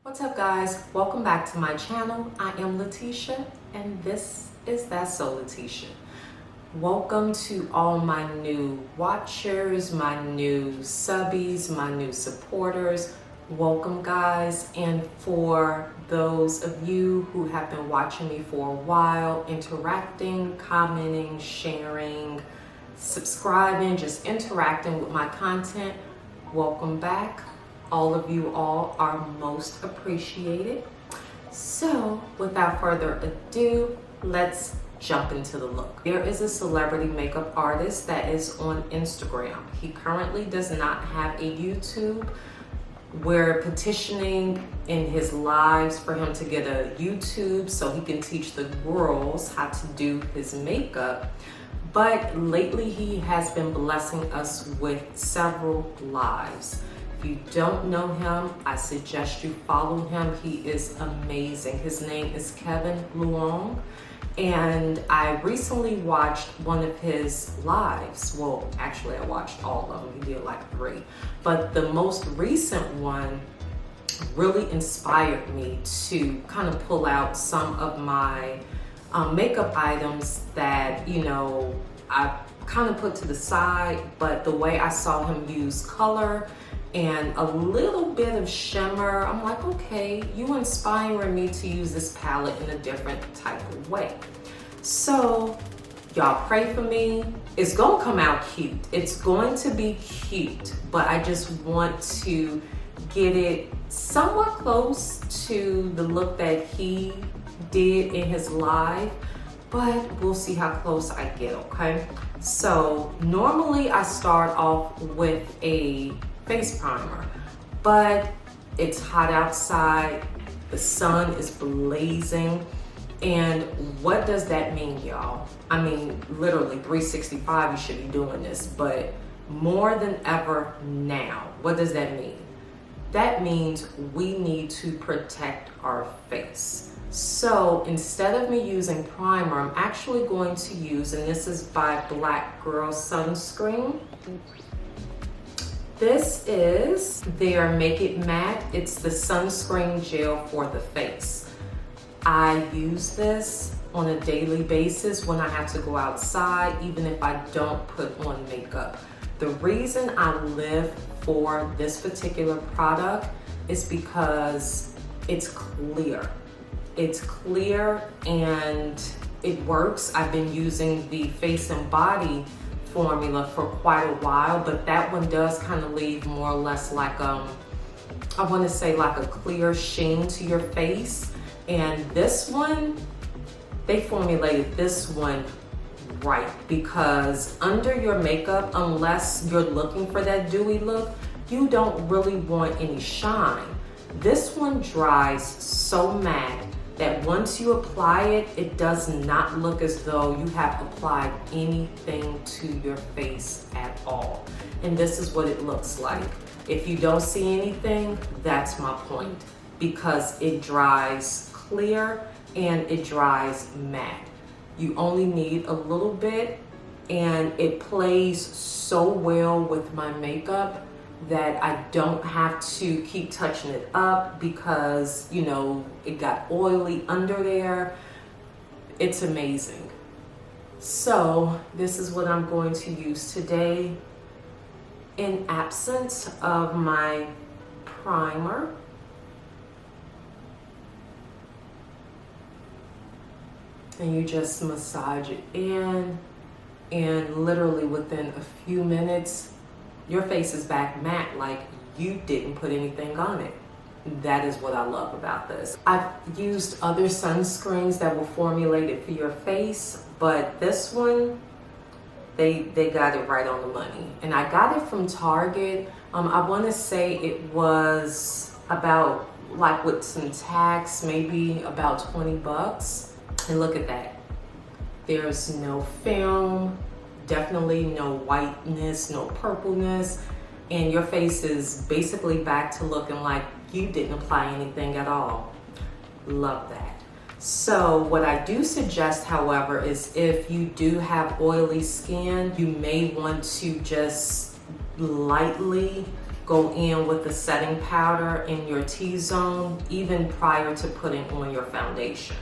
What's up guys? Welcome back to my channel. I am Letitia and this is That's So Letitia. Welcome to all my new watchers, my new subbies, my new supporters. Welcome guys, and for those of you who have been watching me for a while, interacting, commenting, sharing, subscribing, just interacting with my content, welcome back. All of you all are most appreciated. So without further ado, let's jump into the look. There is a celebrity makeup artist that is on Instagram. He currently does not have a YouTube. We're petitioning in his lives for him to get a YouTube so he can teach the girls how to do his makeup. But lately he has been blessing us with several lives. If you don't know him, I suggest you follow him. He is amazing. His name is Luong, and I recently watched one of his lives. Well, actually I watched all of them. He did like 3. But the most recent one really inspired me to kind of pull out some of my makeup items that, you know, I kind of put to the side, but the way I saw him use color and a little bit of shimmer, I'm like, okay, you inspiring me to use this palette in a different type of way. So y'all pray for me. It's gonna come out cute. It's going to be cute, but I just want to get it somewhat close to the look that he did in his live, but we'll see how close I get, okay? So normally I start off with a face primer, but it's hot outside, the sun is blazing, and what does that mean, y'all? I mean, literally 365 you should be doing this, but more than ever now, what does that mean? That means we need to protect our face. So instead of me using primer, I'm actually going to use, and this is by Black Girl Sunscreen. This is their Make It Matte. It's the sunscreen gel for the face. I use this on a daily basis when I have to go outside, even if I don't put on makeup. The reason I live for this particular product is because it's clear. It's clear and it works. I've been using the Face and Body formula for quite a while, but that one does kind of leave more or less like I want to say like a clear sheen to your face. And this one, they formulated this one right, because under your makeup, unless you're looking for that dewy look, you don't really want any shine. This one dries so matte that once you apply it, it does not look as though you have applied anything to your face at all. And this is what it looks like. If you don't see anything, that's my point, because it dries clear and it dries matte. You only need a little bit, and it plays so well with my makeup that I don't have to keep touching it up because, you know, it got oily under there. It's amazing. So this is what I'm going to use today in absence of my primer. And you just massage it in, and literally within a few minutes, your face is back matte like you didn't put anything on it. That is what I love about this. I've used other sunscreens that were formulated for your face, but this one, they got it right on the money. And I got it from Target. I want to say it was about, like with some tax, maybe about 20 bucks. And look at that. There's no film. Definitely no whiteness, no purpleness, and your face is basically back to looking like you didn't apply anything at all. Love that. So what I do suggest, however, is if you do have oily skin, you may want to just lightly go in with the setting powder in your T-zone even prior to putting on your foundation.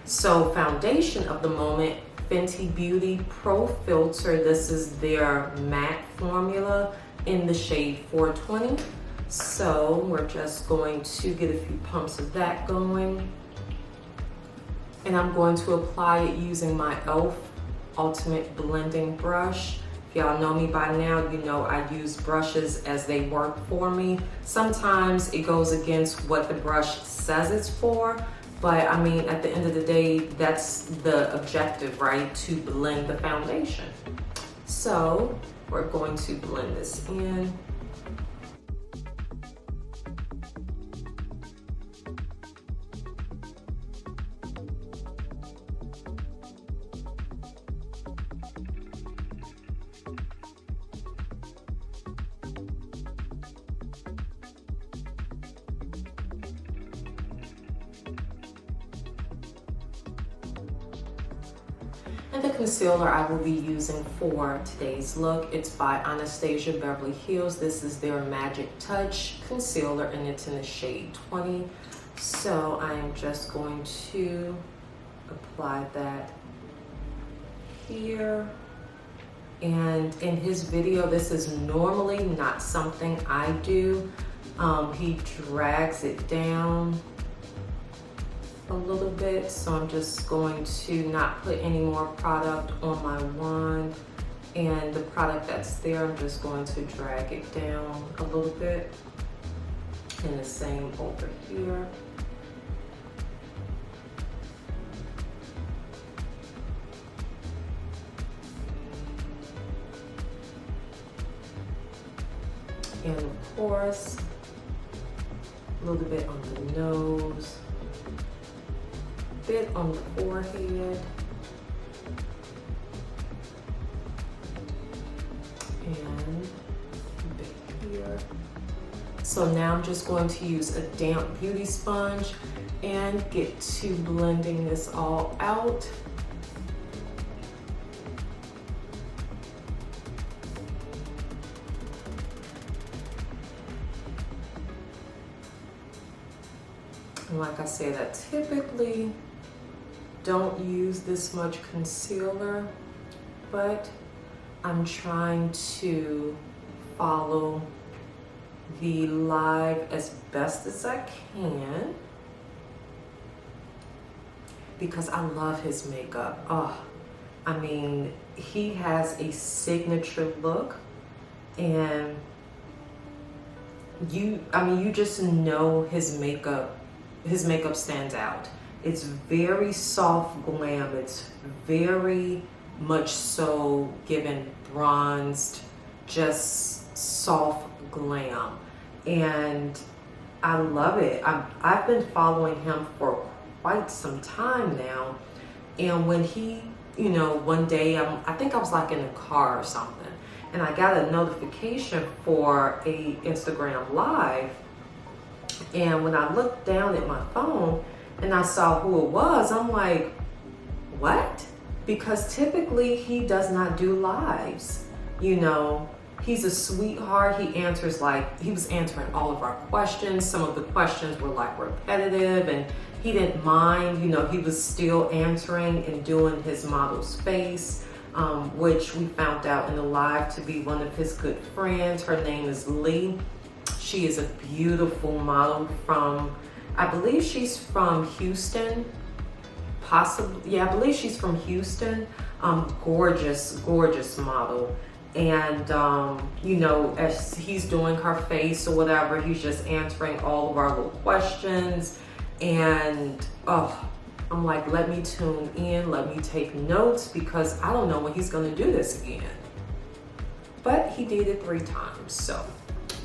So foundation of the moment, Fenty Beauty Pro Filter. This is their matte formula in the shade 420. So we're just going to get a few pumps of that going. And I'm going to apply it using my e.l.f. Ultimate Blending Brush. If y'all know me by now, you know I use brushes as they work for me. Sometimes it goes against what the brush says it's for, but I mean, at the end of the day, that's the objective, right? To blend the foundation. So we're going to blend this in. And the concealer I will be using for today's look, it's by Anastasia Beverly Hills. This is their Magic Touch concealer and it's in the shade 20. So I am just going to apply that here. And in his video, this is normally not something I do. He drags it down a little bit, so I'm just going to not put any more product on my wand, and the product that's there, I'm just going to drag it down a little bit, and the same over here. And of course, a little bit on the nose, bit on the forehead, and a bit here. So now I'm just going to use a damp beauty sponge and get to blending this all out. And like I said, I typically don't use this much concealer, but I'm trying to follow the live as best as I can because I love his makeup. Oh, I mean, he has a signature look, and you just know his makeup stands out. It's very soft glam. It's very much so given bronzed, just soft glam. And I love it. I've been following him for quite some time now. And when he, one day, I think I was like in a car or something, and I got a notification for a Instagram live. And when I looked down at my phone and I saw who it was, I'm like, what? Because typically he does not do lives. He's a sweetheart. He was answering all of our questions. Some of the questions were like repetitive, and he didn't mind. He was still answering and doing his model's face, which we found out in the live to be one of his good friends. Her name is Lee. She is a beautiful model from, I believe she's from Houston, possibly. Yeah, I believe she's from Houston. Gorgeous, gorgeous model. And, as he's doing her face or whatever, he's just answering all of our little questions. And, I'm like, let me tune in, let me take notes, because I don't know when he's going to do this again. But he did it 3 times, so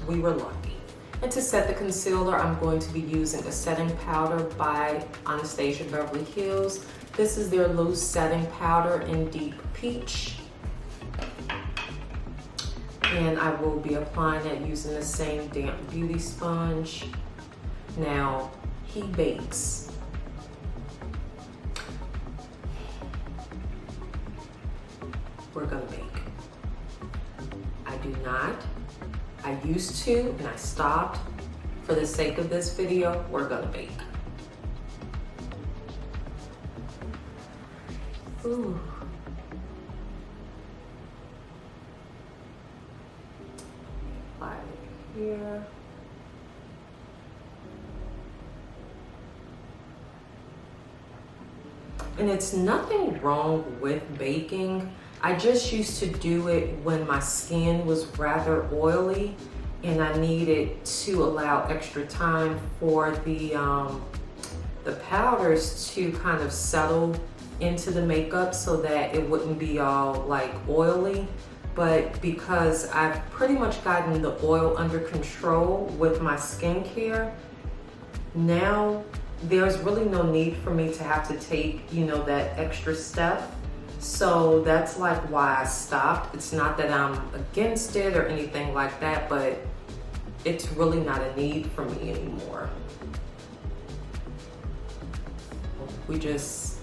we were lucky. And to set the concealer, I'm going to be using a setting powder by Anastasia Beverly Hills. This is their loose setting powder in Deep Peach. And I will be applying it using the same damp beauty sponge. Now, he bakes. We're gonna bake. I I used to and I stopped. For the sake of this video, we're gonna bake. Ooh. Apply it here. And it's nothing wrong with baking. I just used to do it when my skin was rather oily and I needed to allow extra time for the powders to kind of settle into the makeup so that it wouldn't be all like oily. But because I've pretty much gotten the oil under control with my skincare, now there's really no need for me to have to take, you know, that extra step. So that's like why I stopped. It's not that I'm against it or anything like that, but it's really not a need for me anymore. We just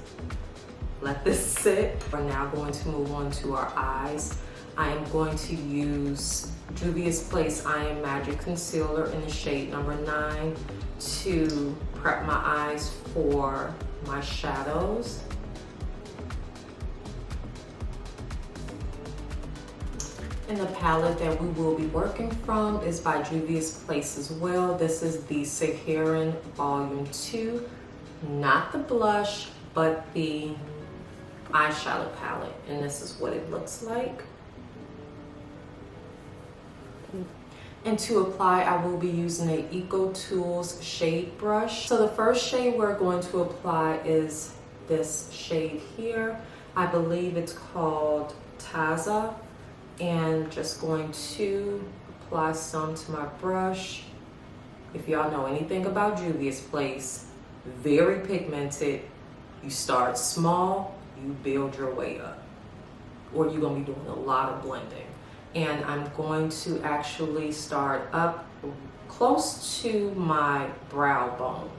let this sit. We're now going to move on to our eyes. I am going to use Juvia's Place I Am Magic Concealer in the shade number 9 to prep my eyes for my shadows. And the palette that we will be working from is by Juvia's Place as well. This is the Saharan Volume 2, not the blush, but the eyeshadow palette. And this is what it looks like. And to apply, I will be using a Eco Tools shade brush. So the first shade we're going to apply is this shade here. I believe it's called Taza. And just going to apply some to my brush. If y'all know anything about Juvia's Place, very pigmented. You start small, you build your way up. Or you're gonna be doing a lot of blending. And I'm going to actually start up close to my brow bone.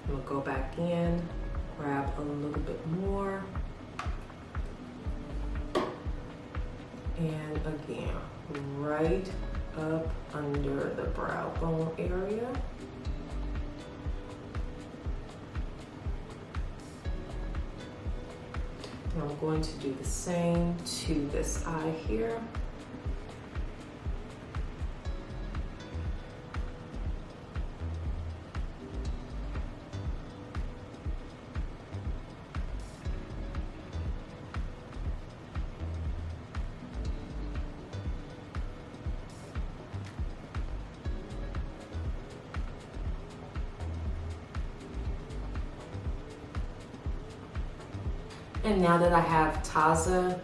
I'm gonna go back in, grab a little bit more. And again, right up under the brow bone area. And I'm going to do the same to this eye here. And now that I have Taza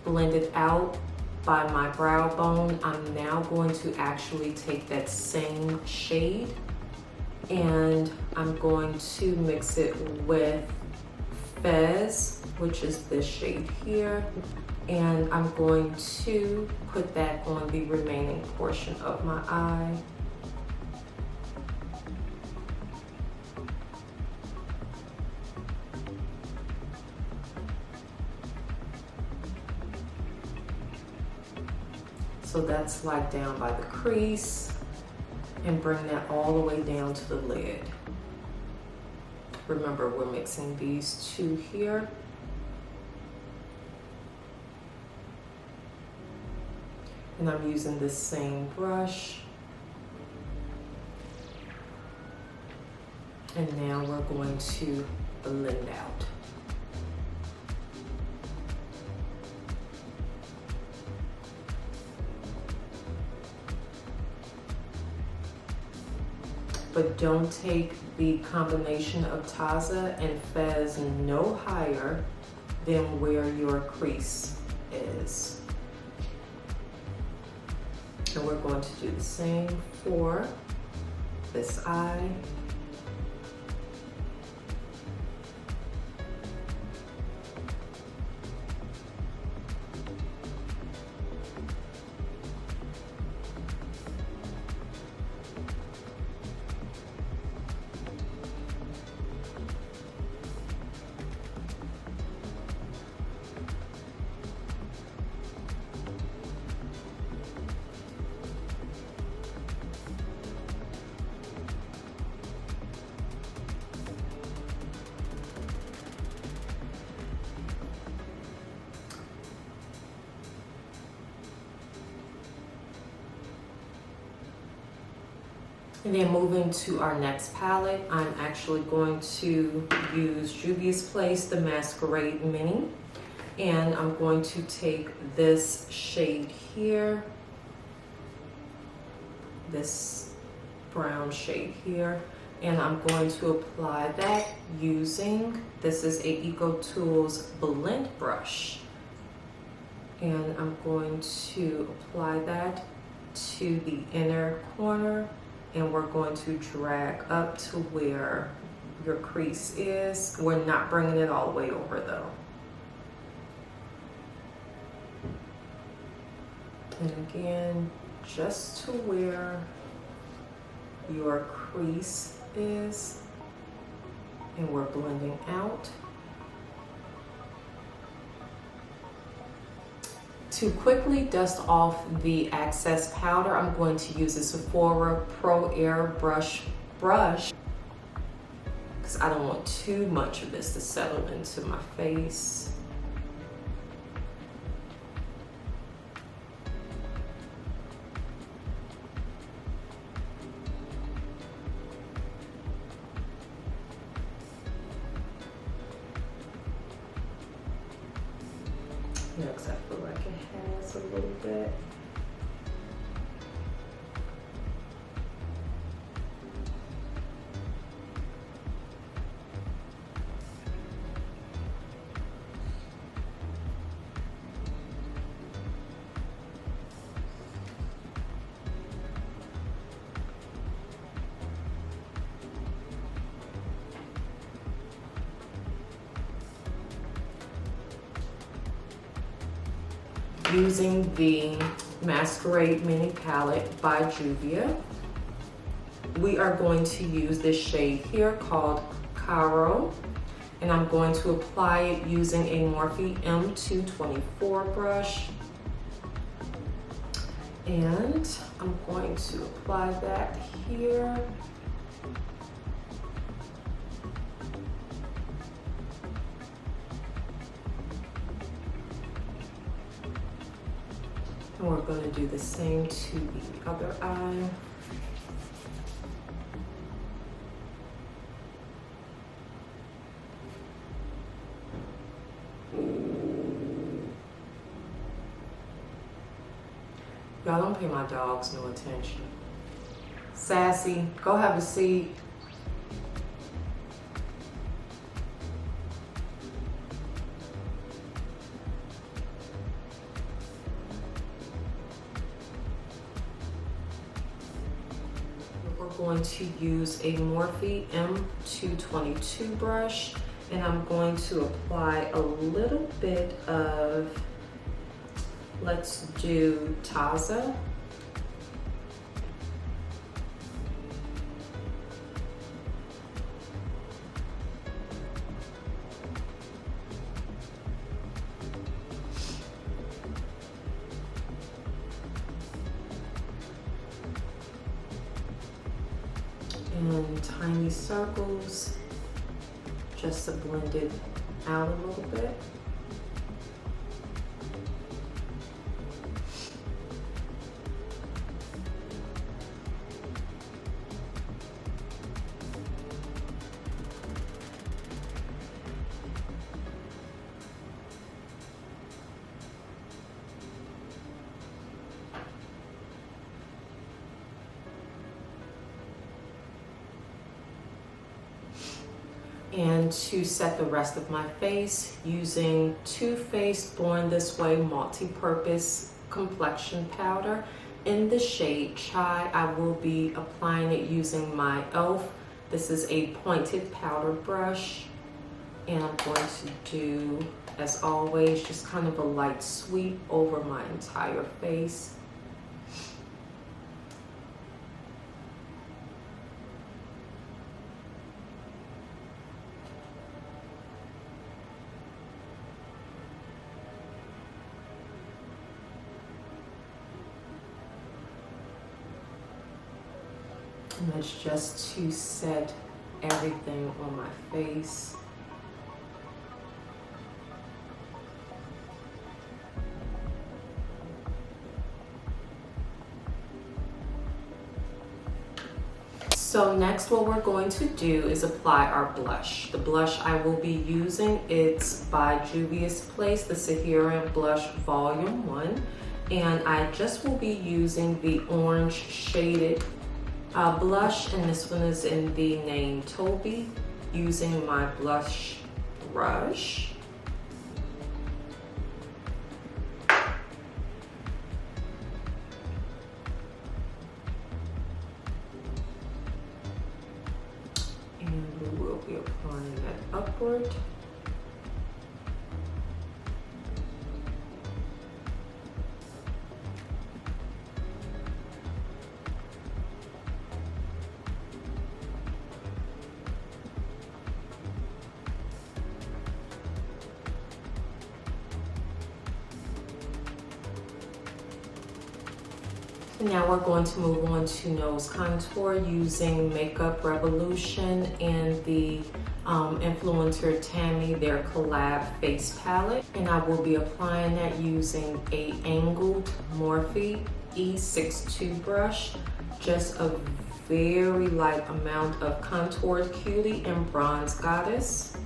blended out by my brow bone, I'm now going to actually take that same shade and I'm going to mix it with Faux, which is this shade here. And I'm going to put that on the remaining portion of my eye. So that's like down by the crease, and bring that all the way down to the lid. Remember, we're mixing these two here. And I'm using this same brush. And now we're going to blend out. But don't take the combination of Taza and Faux no higher than where your crease is. And we're going to do the same for this eye. And then moving to our next palette, I'm actually going to use Juvia's Place, the Masquerade Mini. And I'm going to take this shade here, this brown shade here, and I'm going to apply that using, this is a Eco Tools blend brush. And I'm going to apply that to the inner corner, and we're going to drag up to where your crease is. We're not bringing it all the way over though. And again, just to where your crease is, and we're blending out. To quickly dust off the excess powder, I'm going to use a Sephora Pro Air brush because I don't want too much of this to settle into my face. Because I feel like it has a little bit. Using the Masquerade Mini Palette by Juvia. We are going to use this shade here called Caro, and I'm going to apply it using a Morphe M224 brush. And I'm going to apply that here. And we're going to do the same to the other eye. Y'all don't pay my dogs no attention. Sassy, go have a seat. Going to use a Morphe M222 brush, and I'm going to apply a little bit of, let's do Taza. And tiny circles just to blend it out a little bit. And to set the rest of my face, using Too Faced Born This Way multi-purpose complexion powder in the shade Chai. I will be applying it using my e.l.f. This is a pointed powder brush, and I'm going to do, as always, just kind of a light sweep over my entire face. And that's just to set everything on my face. So next what we're going to do is apply our blush. The blush I will be using, it's by Juvia's Place, the Saharan Blush Volume 1. And I just will be using the orange shaded blush, and this one is in the name Toby, using my blush brush. And we will be applying that upward. Now we're going to move on to nose contour using Makeup Revolution and the influencer Tammy, their collab face palette. And I will be applying that using a angled Morphe E62 brush. Just a very light amount of Contoured Cutie and Bronze Goddess.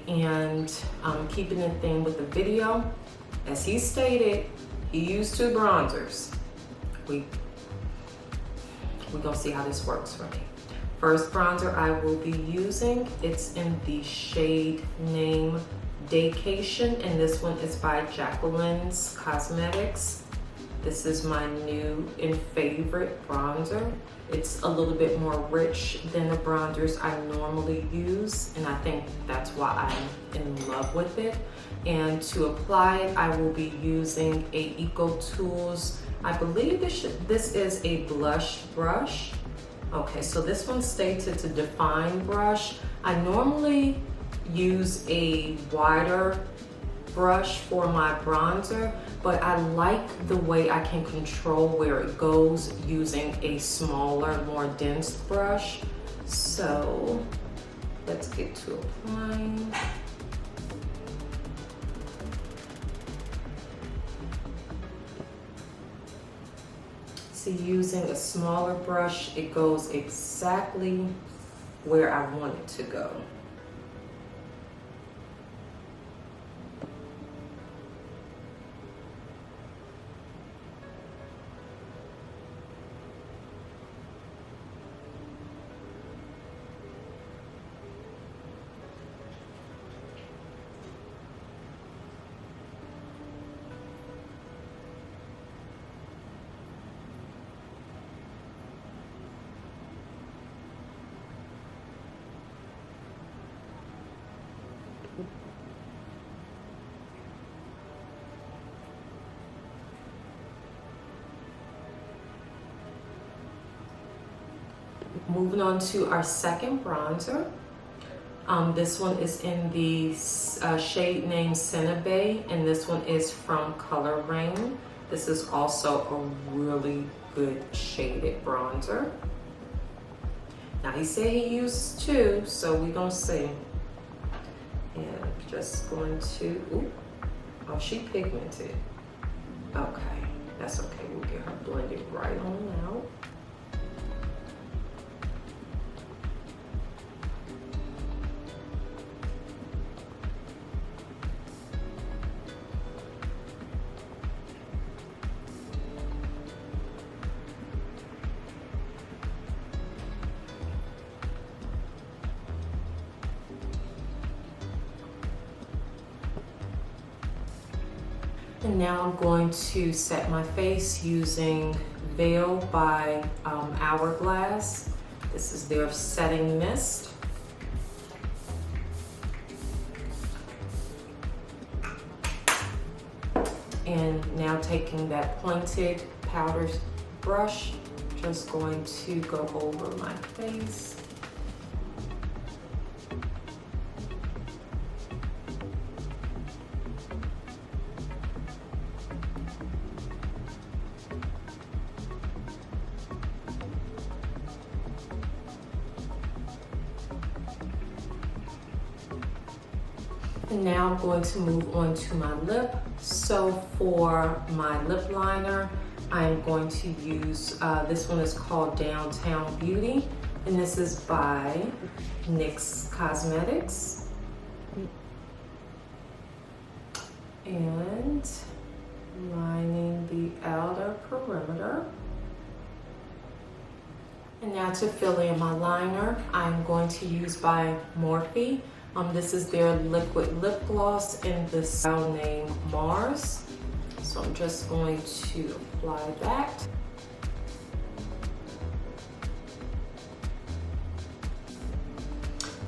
And keeping the theme with the video, as he stated, he used 2 bronzers. We're gonna see how this works for me. First bronzer I will be using, it's in the shade name Daycation, and this one is by Jaclyn's Cosmetics. This is my new and favorite bronzer. It's a little bit more rich than the bronzers I normally use, and I think that's why I'm in love with it. And to apply it, I will be using a Eco Tools, I believe this is a blush brush. Okay, so this one states it's a define brush. I normally use a wider brush for my bronzer, but I like the way I can control where it goes using a smaller, more dense brush. So let's get to applying. See, using a smaller brush, it goes exactly where I want it to go. Moving on to our second bronzer. This one is in the shade name Cinna, and this one is from color Raine. This is also a really good shaded bronzer. Now he said he used 2, so we're gonna see. And I'm just going to, ooh, oh, she pigmented. Okay, that's okay, we'll get her blended right on out. And now I'm going to set my face using Veil by Hourglass. This is their setting mist. And now taking that pointed powder brush, just going to go over my face. And now I'm going to move on to my lip. So for my lip liner, I'm going to use, this one is called Downtown Beauty, and this is by NYX Cosmetics. And lining the outer perimeter. And now to fill in my liner, I'm going to use by Morphe. This is their liquid lip gloss in the style named Mars. So I'm just going to apply that.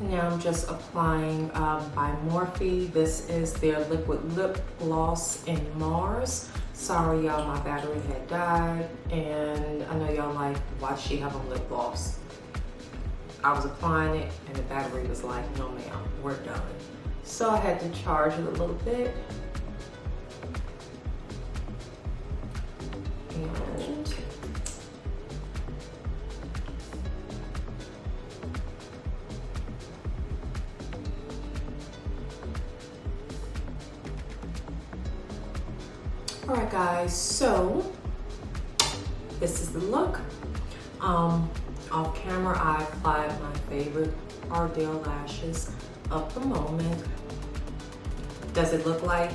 Now I'm just applying by Morphe. This is their liquid lip gloss in Mars. Sorry y'all, my battery had died, and I know y'all like, why she have on lip gloss? I was applying it and the battery was like, no ma'am, we're done. So I had to charge it a little bit. And all right guys, so this is the look. Off camera, I applied my favorite Ardell lashes of the moment. Does it look like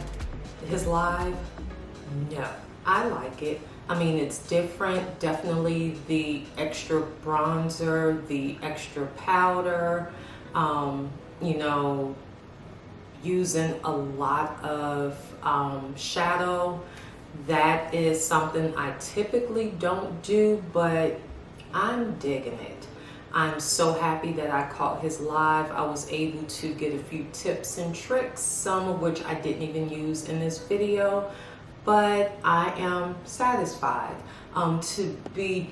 his live? No, I like it. I mean, it's different. Definitely the extra bronzer, the extra powder, you know, using a lot of shadow. That is something I typically don't do, but I'm digging it. I'm so happy that I caught his live. I was able to get a few tips and tricks, some of which I didn't even use in this video, but I am satisfied. To be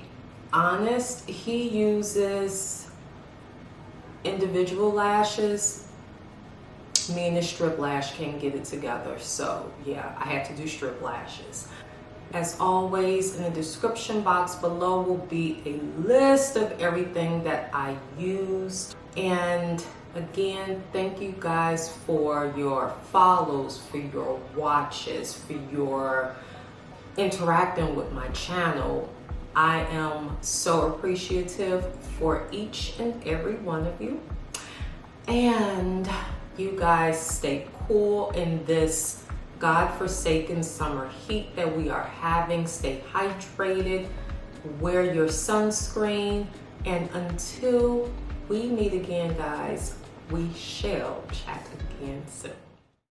honest, he uses individual lashes. Me and the strip lash can't get it together, so yeah, I had to do strip lashes. As always, in the description box below will be a list of everything that I used. And again, thank you guys for your follows, for your watches, for your interacting with my channel. I am so appreciative for each and every one of you. And you guys stay cool in this God-forsaken summer heat that we are having. Stay hydrated, wear your sunscreen, and until we meet again, guys, we shall chat again soon.